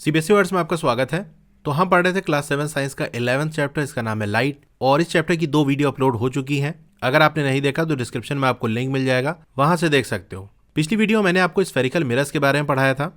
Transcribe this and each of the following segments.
CBSE words में आपका स्वागत है। तो हम पढ़ रहे थे क्लास 7 साइंस का 11th चैप्टर, इसका नाम है लाइट। और इस चैप्टर की 2 वीडियो अपलोड हो चुकी हैं। अगर आपने नहीं देखा तो डिस्क्रिप्शन में आपको लिंक मिल जाएगा, वहां से देख सकते हो। पिछली वीडियो मैंने आपको स्फेरिकल मिरर्स के बारे में पढ़ाया था।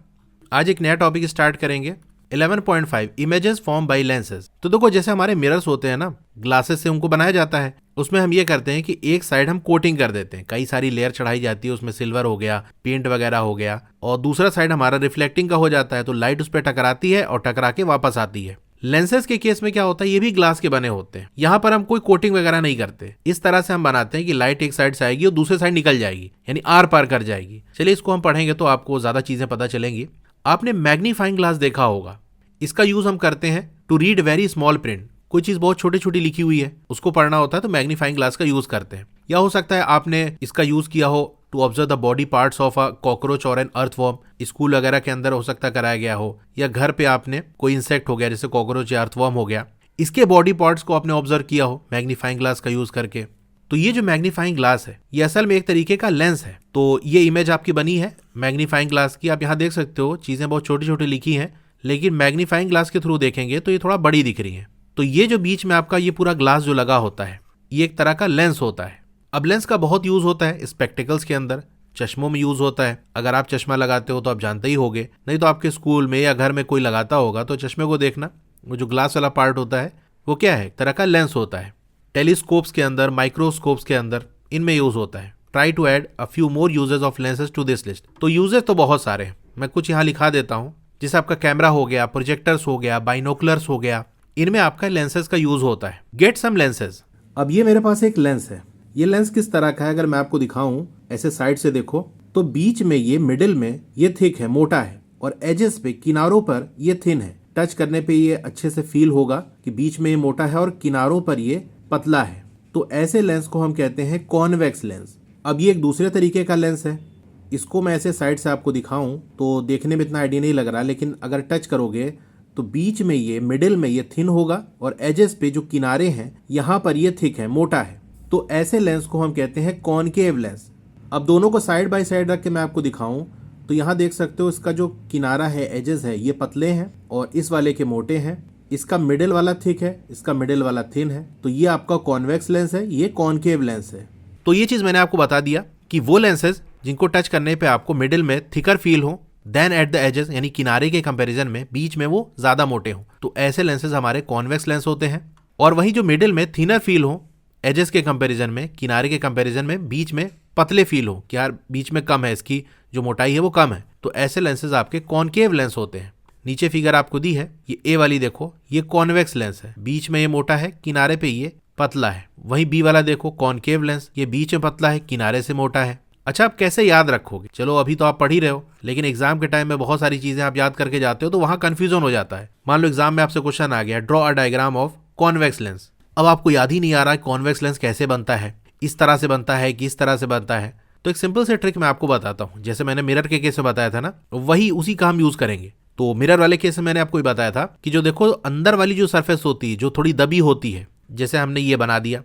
आज एक नया टॉपिक स्टार्ट करेंगे। 11.5 इमेजेस फॉर्म बाय लेंसेज। तो देखो, जैसे हमारे मिरर्स होते हैं ना, ग्लासेस से उनको बनाया जाता है। उसमें हम ये करते हैं कि एक साइड हम कोटिंग कर देते हैं, कई सारी लेयर चढ़ाई जाती है, उसमें सिल्वर हो गया, पेंट वगैरह हो गया, और दूसरा साइड हमारा रिफ्लेक्टिंग का हो जाता है, तो लाइट उस पर टकराती है और टकरा के वापस आती है। लेंसेज के केस में क्या होता है, ये भी ग्लास के बने होते हैं। यहाँ पर हम कोई कोटिंग वगैरह नहीं करते। इस तरह से हम बनाते हैं कि लाइट एक साइड से आएगी और दूसरे साइड निकल जाएगी, यानी आर पार कर जाएगी। चलिए, इसको हम पढ़ेंगे तो आपको ज्यादा चीजें पता चलेंगी। आपने मैग्नीफाइंग ग्लास देखा होगा। इसका यूज हम करते हैं to read very small print. कोई चीज बहुत छोटी छोटी लिखी हुई है, उसको पढ़ना होता है तो मैग्नीफाइंग ग्लास का यूज करते हैं। या हो सकता है आपने इसका यूज किया हो to observe the body parts of a cockroach और एन अर्थवर्म। स्कूल वगैरह के अंदर हो सकता है कराया गया हो, या घर पे आपने कोई इंसेक्ट हो गया जैसे कॉकरोच या अर्थवर्म हो गया, इसके बॉडी पार्ट्स को आपने ऑब्जर्व किया हो मैग्नीफाइंग ग्लास का यूज करके। तो ये जो मैग्नीफाइंग ग्लास है, ये असल में एक तरीके का लेंस है। तो ये इमेज आपकी बनी है मैग्नीफाइंग ग्लास की। आप यहाँ देख सकते हो चीजें बहुत छोटी छोटी लिखी हैं, लेकिन मैग्नीफाइंग ग्लास के थ्रू देखेंगे तो ये थोड़ा बड़ी दिख रही है। तो ये जो बीच में आपका ये पूरा ग्लास जो लगा होता है, ये एक तरह का लेंस होता है। अब लेंस का बहुत यूज होता है स्पेक्टिकल्स के अंदर, चश्मों में यूज होता है। अगर आप चश्मा लगाते हो तो आप जानते ही होगे, नहीं तो आपके स्कूल में या घर में कोई लगाता होगा तो चश्मे को देखना, वो जो ग्लास वाला पार्ट होता है वो क्या है, एक तरह का लेंस होता है। टेलीस्कोप्स के अंदर, माइक्रोस्कोप्स के अंदर इनमें यूज होता है। Try to add a few more uses of lenses to this list. तो यूजेस तो बहुत सारे हैं, मैं कुछ यहाँ लिखा देता हूँ। जैसे आपका कैमरा हो गया, प्रोजेक्टर्स हो गया, बाइनोकुलर्स हो गया, इनमें आपका लेंसेज का यूज होता है। Get some lenses. अब ये मेरे पास एक लेंस है। ये लेंस किस तरह का है अगर मैं आपको दिखाऊं, ऐसे साइड से देखो तो बीच में ये मिडिल में ये थिक है, मोटा है, और एजेस पे, किनारों पर ये थिन है। टच करने पे ये अच्छे से फील होगा कि बीच में ये मोटा है और किनारों पर ये पतला है। तो ऐसे लेंस को हम कहते हैं कॉन्वेक्स लेंस। अब ये एक दूसरे तरीके का लेंस है। इसको मैं ऐसे साइड से आपको दिखाऊं तो देखने में इतना आइडिया नहीं लग रहा, लेकिन अगर टच करोगे तो बीच में ये, मिडिल में ये थिन होगा, और एजेस पे जो किनारे हैं यहाँ पर ये थिक है, मोटा है। तो ऐसे लेंस को हम कहते हैं कॉनकेव लेंस। अब दोनों को साइड बाय साइड रख के मैं आपको दिखाऊं तो यहाँ देख सकते हो इसका जो किनारा है, एजेस है, ये पतले हैं और इस वाले के मोटे हैं। इसका मिडिल वाला थिक है, इसका मिडिल वाला थिन है। तो ये आपका कॉन्वेक्स लेंस है, ये कॉनकेव लेंस है। तो ये चीज मैंने आपको बता दिया कि वो लेंसेज जिनको टच करने पे आपको मिडिल में थिकर फील हो देन एट द एजेस, यानी किनारे के कंपैरिजन में बीच में वो ज्यादा मोटे हो, तो ऐसे लेंसेज हमारे कॉन्वेक्स लेंस होते हैं। और वहीं जो मिडिल में थिनर फील हो एजेस के कंपैरिजन में, किनारे के कंपैरिजन में, बीच में पतले फील हो कि यार बीच में कम है, इसकी जो मोटाई है वो कम है, तो ऐसे लेंसेज आपके कॉनकेव लेंस होते हैं। नीचे फिगर आपको दी है, ये ए वाली देखो, ये कॉन्वेक्स लेंस है, बीच में ये मोटा है, किनारे पे ये पतला है। वहीं बी वाला देखो, कॉनकेव लेंस, ये बीच में पतला है, किनारे से मोटा है। अच्छा, आप कैसे याद रखोगे? चलो, अभी तो आप पढ़ ही रहे हो, लेकिन एग्जाम के टाइम में बहुत सारी चीजें आप याद करके जाते हो तो वहां कंफ्यूजन हो जाता है। मान लो एग्जाम में आपसे क्वेश्चन आ गया, draw a diagram of convex lens. अब आपको याद ही नहीं आ रहा है कॉन्वेक्स लेंस कैसे बनता है, इस तरह से बनता है कि इस तरह से बनता है। तो एक सिंपल से ट्रिक मैं आपको बताता हूँ। जैसे मैंने मिरर के केस में बताया था ना, वही उसी का हम यूज करेंगे। तो मिरर वाले केस में मैंने आपको बताया था कि जो देखो अंदर वाली जो सरफेस होती है, जो थोड़ी दबी होती है, जैसे हमने ये बना दिया,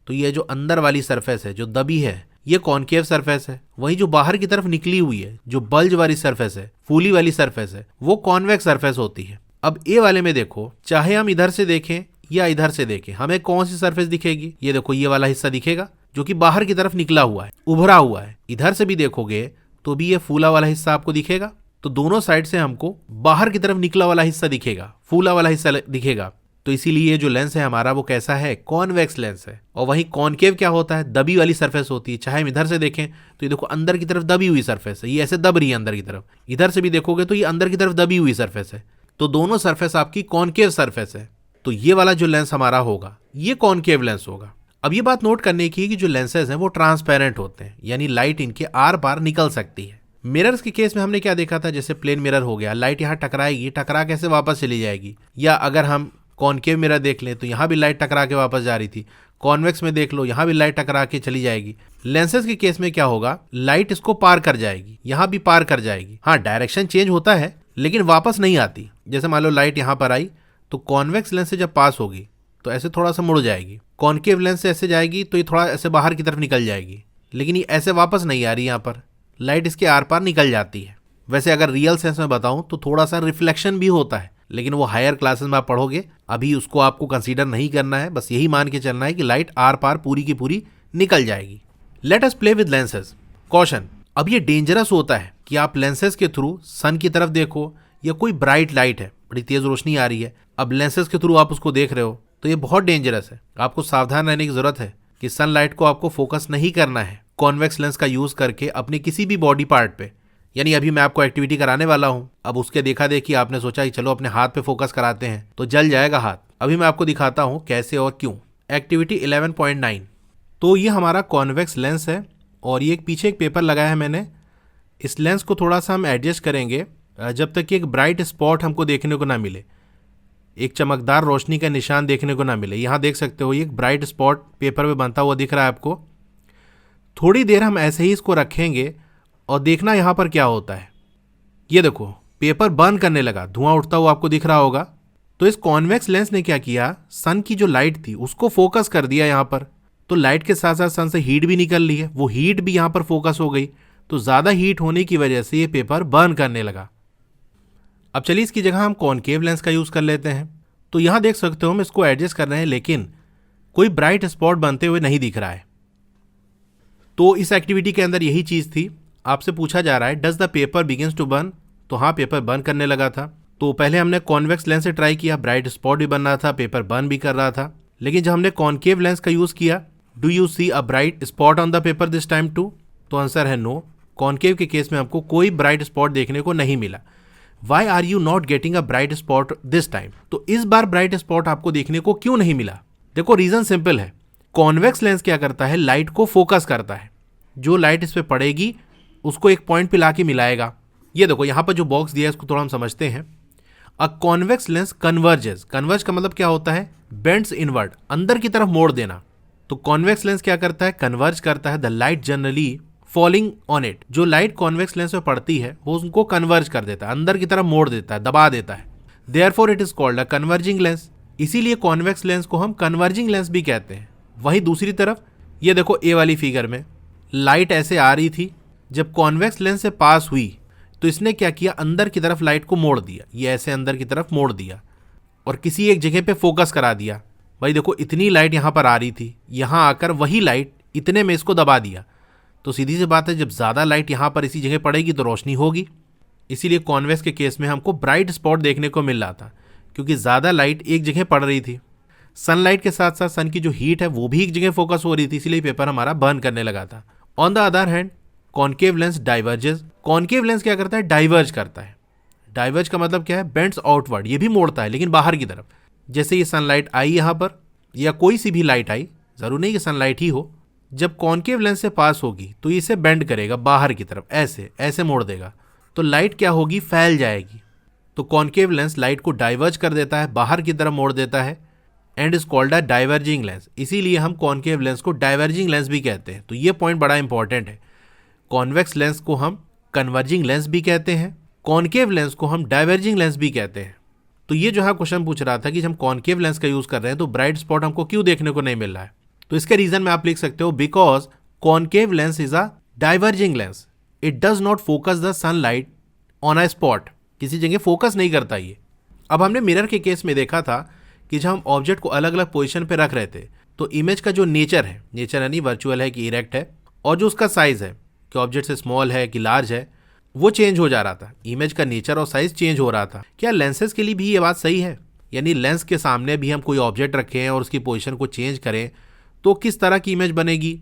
तो ये जो अंदर वाली सरफेस है जो दबी है, ये कॉनकेव सरफेस है। वहीं जो बाहर की तरफ निकली हुई है, जो बल्ज वाली सरफेस है, फूली वाली सरफेस है, वो कॉन्वेक्स सरफेस होती है। अब ए वाले में देखो, चाहे हम इधर से देखें या इधर से देखें, हमें कौन सी सरफेस दिखेगी? ये देखो, ये वाला हिस्सा दिखेगा जो कि बाहर की तरफ निकला हुआ है, उभरा हुआ है। इधर से भी देखोगे तो भी ये फूला वाला हिस्सा आपको दिखेगा। तो दोनों साइड से हमको बाहर की तरफ निकला वाला हिस्सा दिखेगा, फूला वाला हिस्सा दिखेगा। तो इसीलिए जो लेंस है हमारा वो कैसा है, कॉन्वेक्स लेंस है। और वहीं कॉनकेव क्या होता है, दबी वाली सरफेस होती है। चाहे हम इधर से देखें तो ये देखो अंदर की तरफ दबी हुई सरफेस है, ये ऐसे दब रही है अंदर की तरफ। इधर से भी देखोगे तो ये अंदर की तरफ दबी हुई सरफेस है। तो दोनों सरफेस आपकी कॉनकेव सरफेस है। तो ये वाला जो लेंस हमारा होगा, ये कॉनकेव लेंस होगा। अब ये बात नोट करने की कि जो लेंसेज हैं वो ट्रांसपेरेंट होते हैं, यानी लाइट इनके आर पार निकल सकती है। मिरर्स के केस में हमने क्या देखा था, जैसे प्लेन मिरर हो गया, लाइट यहाँ टकराएगी, टकरा कैसे वापस चली जाएगी। या अगर हम कॉनकेव मिरर देख लें तो यहाँ भी लाइट टकरा के वापस जा रही थी। कॉन्वेक्स में देख लो, यहाँ भी लाइट टकरा के चली जाएगी। लेंसेज के केस में क्या होगा, लाइट इसको पार कर जाएगी, यहाँ भी पार कर जाएगी। हाँ, डायरेक्शन चेंज होता है लेकिन वापस नहीं आती। जैसे मान लो लाइट यहाँ पर आई तो कॉन्वेक्स लेंस से जब पास होगी तो ऐसे थोड़ा सा मुड़ जाएगी, कॉनकेव लेंस से ऐसे जाएगी तो ये थोड़ा ऐसे बाहर की तरफ निकल जाएगी, लेकिन ये ऐसे वापस नहीं आ रही, यहाँ पर लाइट इसके आर पार निकल जाती है। वैसे अगर रियल सेंस में बताऊं तो थोड़ा सा रिफ्लेक्शन भी होता है, लेकिन वो हायर क्लासेस में आप पढ़ोगे, अभी उसको आपको कंसीडर नहीं करना है। बस यही मान के चलना है कि लाइट आर पार पूरी की पूरी निकल जाएगी। Let us play with lenses. Caution, अब ये डेंजरस होता है कि आप लेंसेज के थ्रू सन की तरफ देखो या कोई ब्राइट लाइट है, बड़ी तेज रोशनी आ रही है, अब लेंसेज के थ्रू आप उसको देख रहे हो, तो ये बहुत डेंजरस है। आपको सावधान रहने की जरूरत है कि सनलाइट को आपको फोकस नहीं करना है कॉन्वेक्स लेंस का यूज करके अपने किसी भी बॉडी पार्ट पे। यानी अभी मैं आपको एक्टिविटी कराने वाला हूं, अब उसके देखा देखी आपने सोचा कि चलो अपने हाथ पे फोकस कराते हैं, तो जल जाएगा हाथ। अभी मैं आपको दिखाता हूं कैसे और क्यों। एक्टिविटी 11.9। तो ये हमारा कॉन्वेक्स लेंस है और ये पीछे एक पेपर लगाया है मैंने। इस लेंस को थोड़ा सा हम एडजस्ट करेंगे जब तक कि एक ब्राइट स्पॉट हमको देखने को ना मिले, एक चमकदार रोशनी का निशान देखने को ना मिले। यहाँ देख सकते हो ये एक ब्राइट स्पॉट पेपर पे बनता हुआ दिख रहा है आपको। थोड़ी देर हम ऐसे ही इसको रखेंगे और देखना यहाँ पर क्या होता है। ये देखो पेपर बर्न करने लगा, धुआं उठता हुआ आपको दिख रहा होगा। तो इस कॉन्वेक्स लेंस ने क्या किया, सन की जो लाइट थी उसको फोकस कर दिया यहाँ पर। तो लाइट के साथ साथ सन से हीट भी निकल रही है, वो हीट भी यहाँ पर फोकस हो गई, तो ज़्यादा हीट होने की वजह से ये पेपर बर्न करने लगा। अब चलिए इसकी जगह हम कॉनकेव लेंस का यूज़ कर लेते हैं। तो यहाँ देख सकते हो हम इसको एडजस्ट कर रहे हैं, लेकिन कोई ब्राइट स्पॉट बनते हुए नहीं दिख रहा है। तो इस एक्टिविटी के अंदर यही चीज़ थी। आपसे पूछा जा रहा है does the paper begins to burn, तो हाँ पेपर बर्न करने लगा था। तो पहले हमने कॉन्वेक्स लेंस से ट्राई किया, ब्राइट स्पॉट भी बन रहा था, पेपर बर्न भी कर रहा था। लेकिन जब हमने कॉनकेव लेंस का यूज़ किया, do you see a bright spot on the paper this time too, तो आंसर है नो। कॉनकेव के केस में हमको कोई ब्राइट स्पॉट देखने को नहीं मिला। Why are you not getting a bright spot this time, तो इस बार ब्राइट स्पॉट आपको देखने को क्यों नहीं मिला। देखो रीजन सिंपल है, कॉन्वेक्स लेंस क्या करता है, लाइट को फोकस करता है। जो लाइट इस पे पड़ेगी उसको एक पॉइंट पे लाके मिलाएगा। ये देखो यहाँ पर जो बॉक्स दिया है इसको थोड़ा हम समझते हैं। अ कॉन्वेक्स लेंस कन्वर्जेस, कन्वर्ज का मतलब क्या होता है, बेंड्स इनवर्ड, अंदर की तरफ मोड़ देना। तो कॉन्वेक्स लेंस क्या करता है, कन्वर्ज करता है the light generally falling on it. जो लाइट कॉन्वेक्स लेंस में पड़ती है वो उनको कन्वर्ज कर देता है, अंदर की तरफ मोड़ देता है, दबा देता है। Therefore it is called a converging lens. इसीलिए कॉन्वेक्स लेंस को हम कन्वर्जिंग लेंस भी कहते हैं। वहीं दूसरी तरफ ये देखो ए वाली फिगर में लाइट ऐसे आ रही थी, जब कॉन्वेक्स लेंस से पास हुई तो इसने क्या किया, अंदर की तरफ लाइट को मोड़ दिया। ये ऐसे अंदर की तरफ मोड़ दिया और किसी एक जगह पे फोकस करा दिया। भाई देखो इतनी लाइट यहाँ पर आ रही थी, यहाँ आकर वही लाइट इतने में इसको दबा दिया। तो सीधी सी बात है, जब ज़्यादा लाइट यहाँ पर इसी जगह पड़ेगी तो रोशनी होगी। इसीलिए कॉन्वेक्स के केस में हमको ब्राइट स्पॉट देखने को मिल रहा था, क्योंकि ज़्यादा लाइट एक जगह पड़ रही थी। सनलाइट के साथ साथ सन की जो हीट है वो भी एक जगह फोकस हो रही थी, इसलिए पेपर हमारा बर्न करने लगा था। On the other hand concave lens diverges. Concave lens क्या करता है, डाइवर्ज करता है। डाइवर्ज का मतलब क्या है, बेंड्स आउटवर्ड, ये भी मोड़ता है लेकिन बाहर की तरफ। जैसे ये सनलाइट आई यहाँ पर या कोई सी भी लाइट आई, ज़रूर नहीं कि सनलाइट ही हो, जब कॉनकेव लेंस से पास होगी तो इसे बेंड करेगा बाहर की तरफ, ऐसे ऐसे मोड़ देगा, तो लाइट क्या होगी, फैल जाएगी। तो कॉनकेव लेंस लाइट को डाइवर्ज कर देता है, बाहर की तरफ मोड़ देता है, and is called a diverging lens. इसीलिए हम कॉनकेव लेंस को डाइवर्जिंग लेंस भी कहते हैं। तो ये पॉइंट बड़ा इंपॉर्टेंट है। कॉन्वेक्स लेंस को हम कन्वर्जिंग लेंस भी कहते हैं, कॉनकेव लेंस को हम डाइवर्जिंग लेंस भी कहते हैं। तो ये जो है क्वेश्चन पूछ रहा था कि हम कॉनकेव लेंस का यूज़ कर रहे हैं तो ब्राइट स्पॉट हमको क्यों देखने को नहीं मिल रहा है। तो इसके रीजन में आप लिख सकते हो, because concave lens is a diverging lens, it does not focus the sunlight on a spot, किसी जगह फोकस नहीं करता ये। अब हमने मिरर के केस में देखा था कि जब हम ऑब्जेक्ट को अलग अलग पोजीशन पे रख रहे थे तो इमेज का जो नेचर है, नेचर यानी वर्चुअल है कि इरेक्ट है, और जो उसका साइज है कि ऑब्जेक्ट से स्मॉल है कि लार्ज है, वो चेंज हो जा रहा था। इमेज का नेचर और साइज चेंज हो रहा था। क्या लेंसेज के लिए भी ये बात सही है? यानी लेंस के सामने भी हम कोई ऑब्जेक्ट रखें और उसकी पोजीशन को चेंज करें तो किस तरह की इमेज बनेगी,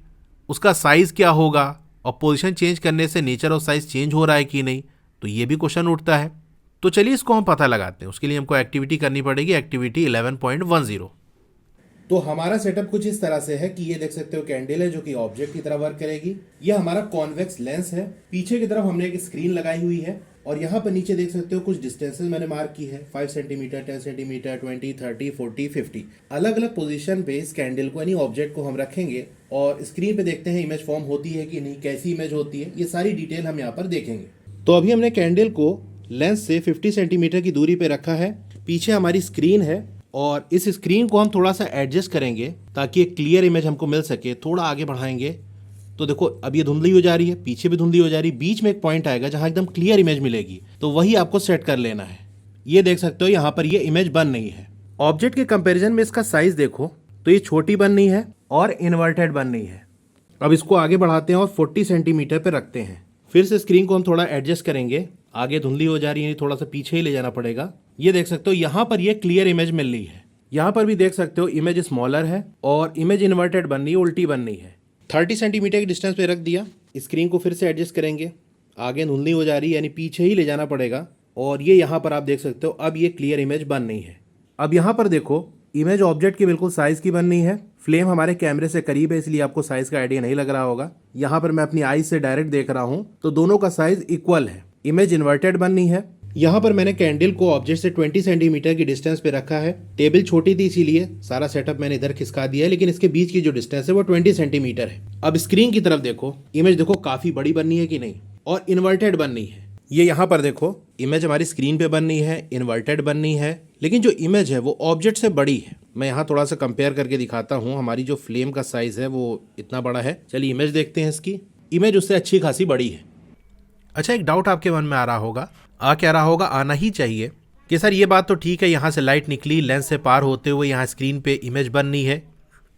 उसका साइज क्या होगा, और पोजीशन चेंज करने से नेचर और साइज चेंज हो रहा है कि नहीं, तो ये भी क्वेश्चन उठता है। तो चलिए इसको हम पता लगाते हैं। उसके लिए हमको एक्टिविटी करनी पड़ेगी, एक्टिविटी 11.10। तो हमारा सेटअप कुछ इस तरह से है कि ये देख सकते हो कैंडल है जो कि ऑब्जेक्ट की तरह वर्क करेगी। ये हमारा कॉन्वेक्स लेंस है, पीछे की तरफ हमने एक स्क्रीन लगाई हुई है, और यहाँ पर नीचे देख सकते हो कुछ डिस्टेंसेस मैंने मार्क की है, 5 सेंटीमीटर, 10 सेंटीमीटर, 20, 30, 40, 50। अलग अलग पोजीशन पे इस कैंडल को यानी ऑब्जेक्ट को हम रखेंगे और स्क्रीन पे देखते हैं इमेज फॉर्म होती है कि नहीं, कैसी इमेज होती है, ये सारी डिटेल हम यहाँ पर देखेंगे। तो अभी हमने कैंडल को लेंस से 50 सेंटीमीटर की दूरी पे रखा है, पीछे हमारी स्क्रीन है, और इस स्क्रीन को हम थोड़ा सा एडजस्ट करेंगे ताकि एक क्लियर इमेज हमको मिल सके। थोड़ा आगे बढ़ाएंगे तो देखो अब ये धुंधली हो जा रही है, पीछे भी धुंधली हो जा रही है, बीच में एक पॉइंट आएगा जहां एकदम क्लियर इमेज मिलेगी, तो वही आपको सेट कर लेना है। ये देख सकते हो यहाँ पर ये इमेज बन नहीं है। ऑब्जेक्ट के कंपैरिजन में इसका साइज देखो तो ये छोटी बननी है और इन्वर्टेड बननी है। अब इसको आगे बढ़ाते हैं और 40 सेंटीमीटर पे रखते हैं। फिर से स्क्रीन को हम थोड़ा एडजस्ट करेंगे, आगे धुंधली हो जा रही है, थोड़ा सा पीछे ही ले जाना पड़ेगा। ये देख सकते हो यहाँ पर ये क्लियर इमेज मिल रही है। यहाँ पर भी देख सकते हो इमेज स्मॉलर है और इमेज इन्वर्टेड बननी है, उल्टी बननी है। 30 सेंटीमीटर के डिस्टेंस पे रख दिया। स्क्रीन को फिर से एडजस्ट करेंगे, आगे धुंधली हो जा रही है यानी पीछे ही ले जाना पड़ेगा और ये यहाँ पर आप देख सकते हो अब ये क्लियर इमेज बन नहीं है। अब यहाँ पर देखो इमेज ऑब्जेक्ट की बिल्कुल साइज की बननी है। फ्लेम हमारे कैमरे से करीब है इसलिए आपको साइज का आइडिया नहीं लग रहा होगा। यहाँ पर मैं अपनी आईज से डायरेक्ट देख रहा हूँ तो दोनों का साइज इक्वल है। इमेज इन्वर्टेड बननी है। यहाँ पर मैंने कैंडल को ऑब्जेक्ट से 20 सेंटीमीटर की डिस्टेंस पे रखा है। टेबल छोटी थी इसीलिए सारा सेटअप मैंने इधर खिसका दिया है, लेकिन इसके बीच की जो डिस्टेंस है वो 20 सेंटीमीटर है। अब स्क्रीन की तरफ देखो, इमेज देखो काफी बड़ी बननी है कि नहीं और इन्वर्टेड बननी है। ये यहाँ पर देखो इमेज हमारी स्क्रीन पे बननी है, इन्वर्टेड बननी है, लेकिन जो इमेज है वो ऑब्जेक्ट से बड़ी है। मैं यहाँ थोड़ा सा कंपेयर करके दिखाता हूँ। हमारी जो फ्लेम का साइज है वो इतना बड़ा है। चलिए इमेज देखते हैं इसकी। इमेज उससे अच्छी खासी बड़ी है। अच्छा, एक डाउट आपके मन में आ रहा होगा, क्या रहा होगा, आना ही चाहिए कि सर ये बात तो ठीक है, यहाँ से लाइट निकली, लेंस से पार होते हुए यहाँ स्क्रीन पे इमेज बननी है,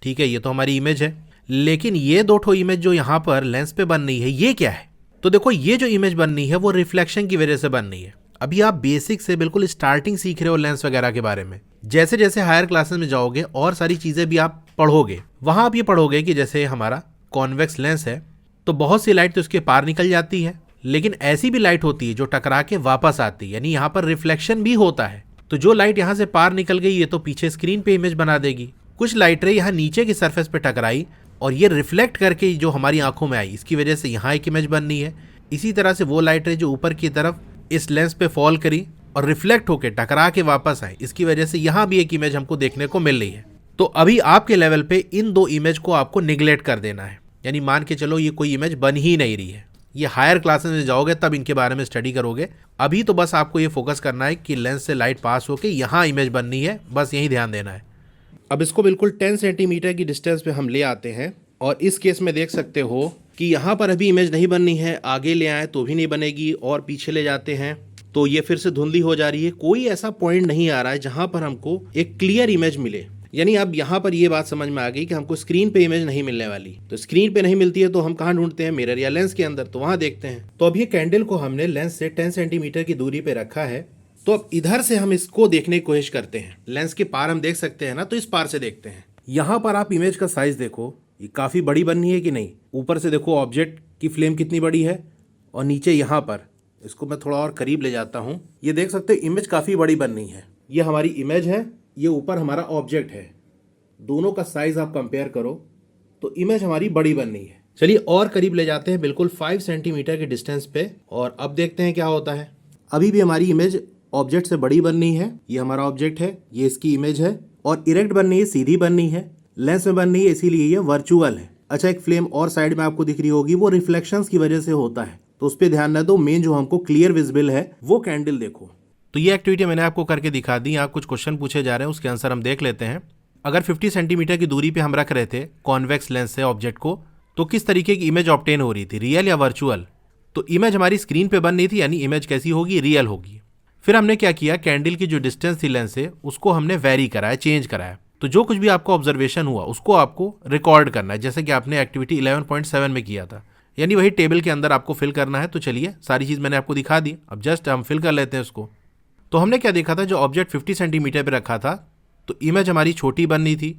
ठीक है, ये तो हमारी इमेज है, लेकिन ये दो ठो इमेज जो यहाँ पर लेंस पे बननी है ये क्या है? तो देखो ये जो इमेज बननी है वो रिफ्लेक्शन की वजह से बननी है। अभी आप बेसिक से बिल्कुल स्टार्टिंग सीख रहे हो लेंस वगैरह के बारे में। जैसे जैसे हायर क्लासेस में जाओगे और सारी चीजें भी आप पढ़ोगे, वहां आप ये पढ़ोगे कि जैसे हमारा कॉन्वेक्स लेंस है तो बहुत सी लाइट तो उसके पार निकल जाती है, लेकिन ऐसी भी लाइट होती है जो टकरा के वापस आती है, यानी यहाँ पर रिफ्लेक्शन भी होता है। तो जो लाइट यहाँ से पार निकल गई ये तो पीछे स्क्रीन पे इमेज बना देगी। कुछ लाइट रे यहाँ नीचे की सरफेस पे टकराई और ये रिफ्लेक्ट करके जो हमारी आंखों में आई, इसकी वजह से यहाँ एक इमेज बननी है। इसी तरह से वो लाइट रे जो ऊपर की तरफ इस लेंस पे फॉल करी और रिफ्लेक्ट होकर टकरा के वापस आई, इसकी वजह से यहाँ भी एक इमेज हमको देखने को मिल रही है। तो अभी आपके लेवल पे इन दो इमेज को आपको निगलेक्ट कर देना है, यानी मान के चलो ये कोई इमेज बन ही नहीं रही है। ये हायर क्लासेस में जाओगे तब इनके बारे में स्टडी करोगे। अभी तो बस आपको ये फोकस करना है कि लेंस से लाइट पास होके यहाँ इमेज बननी है, बस यही ध्यान देना है। अब इसको बिल्कुल 10 सेंटीमीटर की डिस्टेंस पे हम ले आते हैं और इस केस में देख सकते हो कि यहाँ पर अभी इमेज नहीं बननी है, आगे ले आए तो भी नहीं बनेगी और पीछे ले जाते हैं तो ये फिर से धुंधली हो जा रही है। कोई ऐसा पॉइंट नहीं आ रहा है जहाँ पर हमको एक क्लियर इमेज मिले। यानी अब यहाँ पर ये बात समझ में आ गई कि हमको स्क्रीन पे इमेज नहीं मिलने वाली। तो स्क्रीन पे नहीं मिलती है तो हम कहाँ ढूंढते हैं? मिरर या लेंस के अंदर, तो वहां देखते हैं। तो अब ये कैंडल को हमने लेंस से 10 सेंटीमीटर की दूरी पे रखा है। तो अब इधर से हम इसको देखने की कोशिश करते हैं। लेंस के पार हम देख सकते हैं ना, तो इस पार से देखते हैं। यहाँ पर आप इमेज का साइज देखो, ये काफी बड़ी बननी है कि नहीं। ऊपर से देखो ऑब्जेक्ट की फ्लेम कितनी बड़ी है और नीचे यहाँ पर, इसको मैं थोड़ा और करीब ले जाता हूँ। ये देख सकते हो इमेज काफी बड़ी बननी है। ये हमारी इमेज है, ये ऊपर हमारा ऑब्जेक्ट है। दोनों का साइज आप कंपेयर करो तो इमेज हमारी बड़ी बननी है। चलिए और करीब ले जाते हैं, बिल्कुल 5 सेंटीमीटर के डिस्टेंस पे, और अब देखते हैं क्या होता है। अभी भी हमारी इमेज ऑब्जेक्ट से बड़ी बननी है। ये हमारा ऑब्जेक्ट है, ये इसकी इमेज है और इरेक्ट बननी है, सीधी बननी है, लेंस में बननी है, इसीलिए ये वर्चुअल है। अच्छा, एक फ्लेम और साइड में आपको दिख रही होगी, वो रिफ्लेक्शंस की वजह से होता है, तो उस पर ध्यान न दो। मेन जो हमको क्लियर विजिबल है वो कैंडल देखो। तो ये एक्टिविटी मैंने आपको करके दिखा दी। यहाँ कुछ क्वेश्चन पूछे जा रहे हैं, उसके आंसर हम देख लेते हैं। अगर 50 सेंटीमीटर की दूरी पे हम रख रहे थे कॉन्वेक्स लेंस से ऑब्जेक्ट को, तो किस तरीके की इमेज ऑब्टेन हो रही थी, रियल या वर्चुअल? तो इमेज हमारी स्क्रीन पे बन रही थी, यानी इमेज कैसी होगी, रियल होगी। फिर हमने क्या किया, कैंडल की जो डिस्टेंस थी लेंस से उसको हमने वेरी कराया, चेंज कराया। तो जो कुछ भी आपको ऑब्जर्वेशन हुआ उसको आपको रिकॉर्ड करना है, जैसे कि आपने एक्टिविटी 11.7 में किया था, यानी वही टेबल के अंदर आपको फिल करना है। तो चलिए सारी चीज़ मैंने आपको दिखा दी, अब जस्ट हम फिल कर लेते हैं उसको। तो हमने क्या देखा था, जो ऑब्जेक्ट 50 सेंटीमीटर पर रखा था तो इमेज हमारी छोटी बननी थी,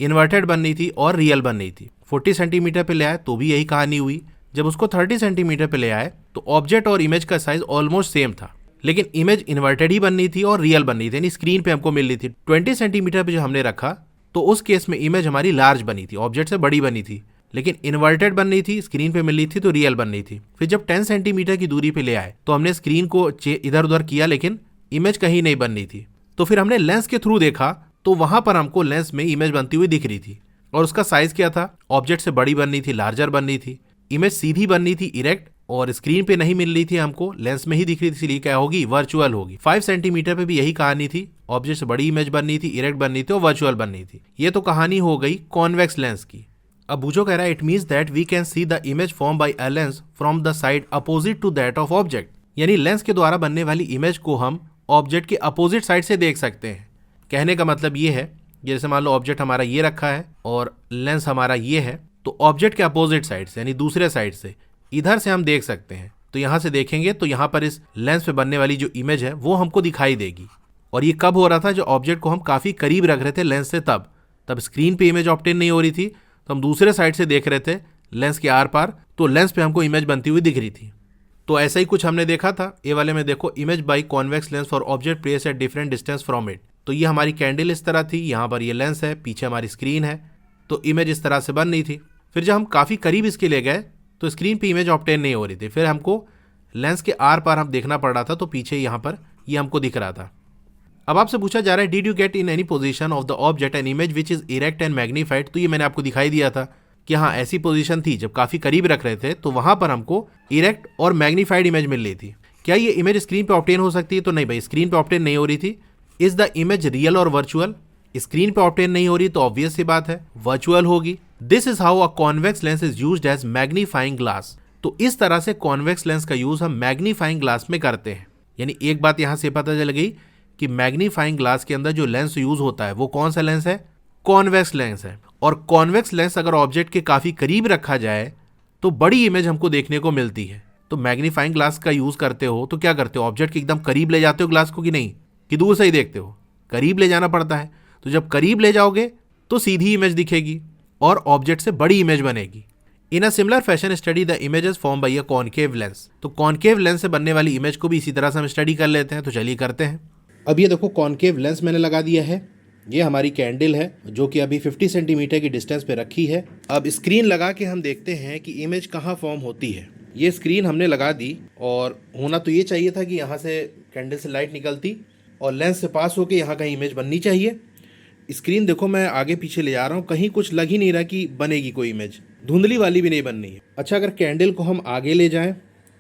इन्वर्टेड बननी थी और रियल बननी थी। 40 सेंटीमीटर पे ले आए तो भी यही कहानी हुई। जब उसको 30 सेंटीमीटर पे ले आए तो ऑब्जेक्ट और इमेज का साइज ऑलमोस्ट सेम था, लेकिन इमेज इन्वर्टेड ही बननी थी और रियल बननी थी, यानी स्क्रीन पे हमको मिल रही थी। 20 सेंटीमीटर पे जो हमने रखा तो उस केस में इमेज हमारी लार्ज बनी थी, ऑब्जेक्ट से बड़ी बनी थी, लेकिन इन्वर्टेड बननी थी, स्क्रीन पे मिल रही थी तो रियल बननी थी। फिर जब 10 सेंटीमीटर की दूरी पे ले आए तो हमने स्क्रीन को इधर उधर किया, लेकिन इमेज कहीं नहीं बननी थी। तो फिर हमने लेंस के थ्रू देखा तो वहां पर हमको लेंस में इमेज बनती हुई दिख रही थी, और उसका साइज क्या था, ऑब्जेक्ट से बड़ी बननी थी, लार्जर बननी थी। इमेज सीधी बननी थी, इरेक्ट, और स्क्रीन पे नहीं मिल रही थी हमको, लेंस में ही दिख रही थी, इसलिए क्या होगी, वर्चुअल होगी। 5 सेंटीमीटर पे भी यही कहानी थी, ऑब्जेक्ट से बड़ी इमेज बननी थी, इरेक्ट बननी थी और वर्चुअल बननी थी। ये तो कहानी हो गई कॉन्वेक्स लेंस की। अब बूचो कह रहा है it means that we can see the image form by a lens from the side opposite to that of object, यानी लेंस के द्वारा बनने वाली इमेज को हम ऑब्जेक्ट के अपोजिट साइड से देख सकते हैं। कहने का मतलब ये है, जैसे मान लो ऑब्जेक्ट हमारा ये रखा है और लेंस हमारा ये है, तो ऑब्जेक्ट के अपोजिट साइड से यानी दूसरे साइड से इधर से हम देख सकते हैं। तो यहाँ से देखेंगे तो यहाँ पर इस लेंस पे बनने वाली जो इमेज है वो हमको दिखाई देगी। और ये कब हो रहा था, जो ऑब्जेक्ट को हम काफ़ी करीब रख रहे थे लेंस से, तब स्क्रीन पे इमेज ऑब्टेन नहीं हो रही थी, तो हम दूसरे साइड से देख रहे थे लेंस के आर पार, तो लेंस पे हमको इमेज बनती हुई दिख रही थी। तो ऐसा ही कुछ हमने देखा था। ए वाले में देखो, image by convex lens for object place at different distance from it. तो ये हमारी कैंडल इस तरह थी, यहाँ पर ये लेंस है, पीछे हमारी स्क्रीन है, तो इमेज इस तरह से बन रही थी। फिर जब हम काफ़ी करीब इसके ले गए तो स्क्रीन पे इमेज ऑब्टेन नहीं हो रही थी, फिर हमको लेंस के आर पार हम देखना पड़ रहा था, तो पीछे यहाँ पर ये हमको दिख रहा था। अब आपसे पूछा जा रहा है did you get in any position of the object an image which is erect and magnified. तो ये मैंने आपको दिखाई दिया था कि हाँ, ऐसी पोजीशन थी जब काफ़ी करीब रख रहे थे तो वहाँ पर हमको इरेक्ट और मैग्नीफाइड इमेज मिल रही थी। क्या ये इमेज स्क्रीन पे ऑब्टेन हो सकती है? तो नहीं भाई, स्क्रीन पे ऑब्टेन नहीं हो रही थी। इज द इमेज रियल और वर्चुअल? स्क्रीन पे ऑब्टेन नहीं हो रही तो ऑब्वियस सी बात है वर्चुअल होगी। This is how a convex lens is used as magnifying glass. तो इस तरह से कॉन्वेक्स लेंस का यूज हम मैग्नीफाइंग ग्लास में करते हैं। यानी एक बात यहाँ से पता चल गई कि मैग्नीफाइंग ग्लास के अंदर जो लेंस यूज होता है वो कौन सा लेंस है? कॉन्वेक्स लेंस है। और कॉन्वेक्स लेंस अगर ऑब्जेक्ट के काफ़ी करीब रखा जाए तो बड़ी इमेज हमको देखने को मिलती है। तो मैग्नीफाइंग ग्लास का यूज़ करते हो तो क्या करते हो, ऑब्जेक्ट के एकदम करीब ले जाते हो ग्लास को कि नहीं, कि दूर से ही देखते हो? करीब ले जाना पड़ता है। तो जब करीब ले जाओगे तो सीधी इमेज दिखेगी और ऑब्जेक्ट से बड़ी इमेज बनेगी। In a similar fashion study the images form by a concave lens. तो कॉनकेव लेंस से बनने वाली इमेज को भी इसी तरह से हम स्टडी कर लेते हैं। तो चलिए करते हैं। अब ये देखो, कॉनकेव लेंस मैंने लगा दिया है। ये हमारी कैंडल है जो कि अभी 50 सेंटीमीटर की डिस्टेंस पे रखी है। अब स्क्रीन लगा के हम देखते हैं कि इमेज कहाँ फॉर्म होती है। ये स्क्रीन हमने लगा दी और होना तो ये चाहिए था कि यहाँ से कैंडल से लाइट निकलती और लेंस से पास होके यहाँ कहीं इमेज बननी चाहिए। स्क्रीन देखो मैं आगे पीछे ले जा रहा हूँ, कहीं कुछ लग ही नहीं रहा कि बनेगी कोई इमेज, धुंधली वाली भी नहीं बननी है। अच्छा, अगर कैंडल को हम आगे ले जाएं,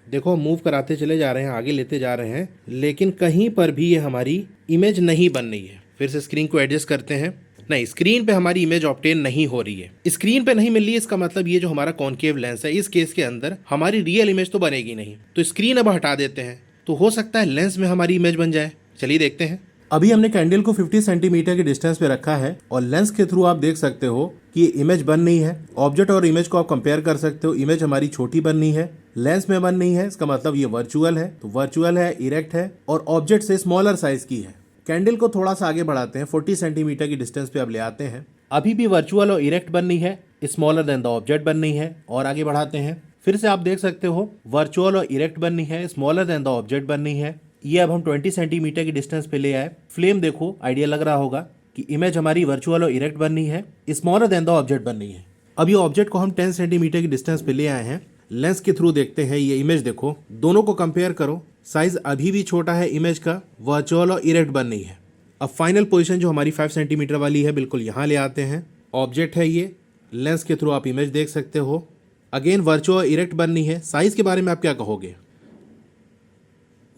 देखो हम मूव कराते चले जा रहे हैं, आगे लेते जा रहे हैं, लेकिन कहीं पर भी ये हमारी इमेज नहीं बन रही है। फिर से स्क्रीन को एडजस्ट करते हैं, नहीं, स्क्रीन पे हमारी इमेज ऑब्टेन नहीं हो रही है। स्क्रीन पे नहीं मिल रही है, इसका मतलब ये जो हमारा कॉनकेव लेंस है, इस केस के अंदर हमारी रियल इमेज तो बनेगी नहीं। तो स्क्रीन अब हटा देते हैं, तो हो सकता है लेंस में हमारी इमेज बन जाए। चलिए देखते हैं। अभी हमने कैंडल को 50 सेंटीमीटर की डिस्टेंस पे रखा है और लेंस के थ्रू आप देख सकते हो कि ये इमेज बन रही है। ऑब्जेक्ट और इमेज को आप कंपेयर कर सकते हो। इमेज हमारी छोटी बन रही है, लेंस में बन रही है, इसका मतलब ये वर्चुअल है। तो वर्चुअल है, इरेक्ट है और ऑब्जेक्ट से स्मॉलर साइज की है। कैंडल को थोड़ा सा आगे बढ़ाते हैं, 40 सेंटीमीटर की डिस्टेंस पे अब ले आते हैं। अभी भी वर्चुअल और इरेक्ट बन रही है, स्मॉलर देन द ऑब्जेक्ट बन रही है और आगे बढ़ाते हैं। फिर से आप देख सकते हो वर्चुअल और इरेक्ट बन रही है, स्मॉलर देन द ऑब्जेक्ट बन रही है। ये अब हम 20 सेंटीमीटर की डिस्टेंस पे ले आए। फ्लेम देखो, आइडिया लग रहा होगा कि इमेज हमारी वर्चुअल और इरेक्ट बन रही है, स्मॉलर देन द ऑब्जेक्ट बन रही है। अब ये ऑब्जेक्ट को हम 10 सेंटीमीटर की डिस्टेंस पे ले आए हैं। लेंस के थ्रू देखते हैं ये इमेज, देखो दोनों को कंपेयर करो, साइज अभी भी छोटा है इमेज का, वर्चुअल और इरेक्ट बन रही है। अब फाइनल पोजीशन जो हमारी 5 सेंटीमीटर वाली है, बिल्कुल यहाँ ले आते हैं। ऑब्जेक्ट है ये, लेंस के थ्रू आप इमेज देख सकते हो। अगेन वर्चुअल इरेक्ट बन रही है। साइज के बारे में आप क्या कहोगे?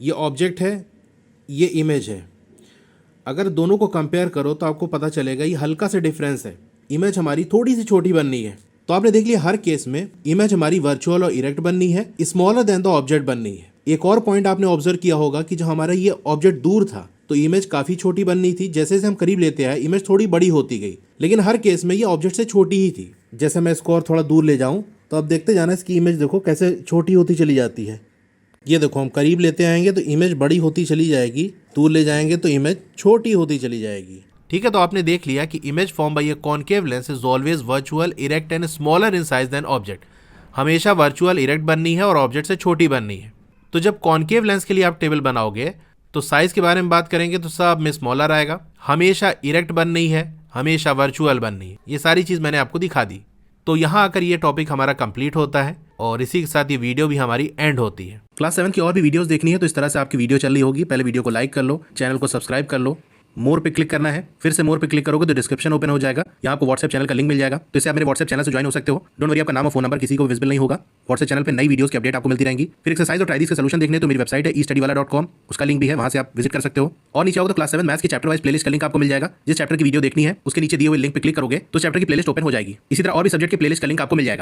ये ऑब्जेक्ट है, ये इमेज है। अगर दोनों को कंपेयर करो तो आपको पता चलेगा ये हल्का सा डिफरेंस है। इमेज हमारी थोड़ी सी छोटी बन रही है। तो आपने देख लिया हर केस में इमेज हमारी वर्चुअल और इरेक्ट बन रही है, स्मॉलर देन द ऑब्जेक्ट बन रही है। एक और पॉइंट आपने ऑब्जर्व किया होगा कि जो हमारा ये ऑब्जेक्ट दूर था तो इमेज काफी छोटी बन रही थी। जैसे जैसे हम करीब लेते आए इमेज थोड़ी बड़ी होती गई, लेकिन हर केस में ये ऑब्जेक्ट से छोटी ही थी। जैसे मैं इसको और थोड़ा दूर ले जाऊं तो अब देखते जाना इसकी इमेज देखो कैसे छोटी होती चली जाती है। ये देखो हम करीब लेते आएंगे तो इमेज बड़ी होती चली जाएगी, दूर ले जाएंगे तो इमेज छोटी होती चली जाएगी। ठीक है, तो आपने देख लिया कि image form by a concave lens is always virtual, erect and smaller in size than object. हमेशा वर्चुअल इरेक्ट बननी है और ऑब्जेक्ट से छोटी बननी है। तो जब कॉनकेव लेंस के लिए आप टेबल बनाओगे तो साइज के बारे में बात करेंगे तो सब में स्मॉलर आएगा। हमेशा इरेक्ट बननी है, हमेशा वर्चुअल बननी है। ये सारी चीज़ मैंने आपको दिखा दी। तो यहाँ आकर ये टॉपिक हमारा कंप्लीट होता है और इसी के साथ ये वीडियो भी हमारी एंड होती है। क्लास 7 की और भी वीडियोस देखनी है तो इस तरह से आपकी वीडियो चल रही होगी। पहले वीडियो को लाइक कर लो, चैनल को सब्सक्राइब कर लो मोर पे क्लिक करना है। फिर से मोर पे क्लिक करोगे तो डिस्क्रिप्शन ओपन हो जाएगा। यहाँ आपको व्हाट्सएप चैनल का लिंक मिल जाएगा, तो इससे आप मेरे व्हाट्सएप चैनल से ज्वाइन हो सकते हो। डोंट वरी, आपका नाम और फोन नंबर किसी को विजिबल नहीं होगा। व्हाट्सएप चैनल पे नई वीडियोस की अपडेट आपको मिलती रहेंगी। फिर एक्सरसाइज और ट्राइदिस के सॉल्यूशन देखने तो मेरी वेबसाइट है estudywala.com, उसका लिंक भी है, वहां से आप विजिट कर सकते हो। और नीचे आओगे तो क्लास 7 मैथ्स की चैप्टर वाइज प्लेलिस्ट का लिंक आपको मिल जाएगा। जिस चैप्टर की वीडियो देखनी है उसके नीचे दिए हुए लिंक पे क्लिक करोगे तो चैप्टर की प्लेलिस्ट ओपन हो जाएगी। इसी तरह और भी सब्जेक्ट के प्लेलिस्ट का लिंक आपको मिल जाएगा।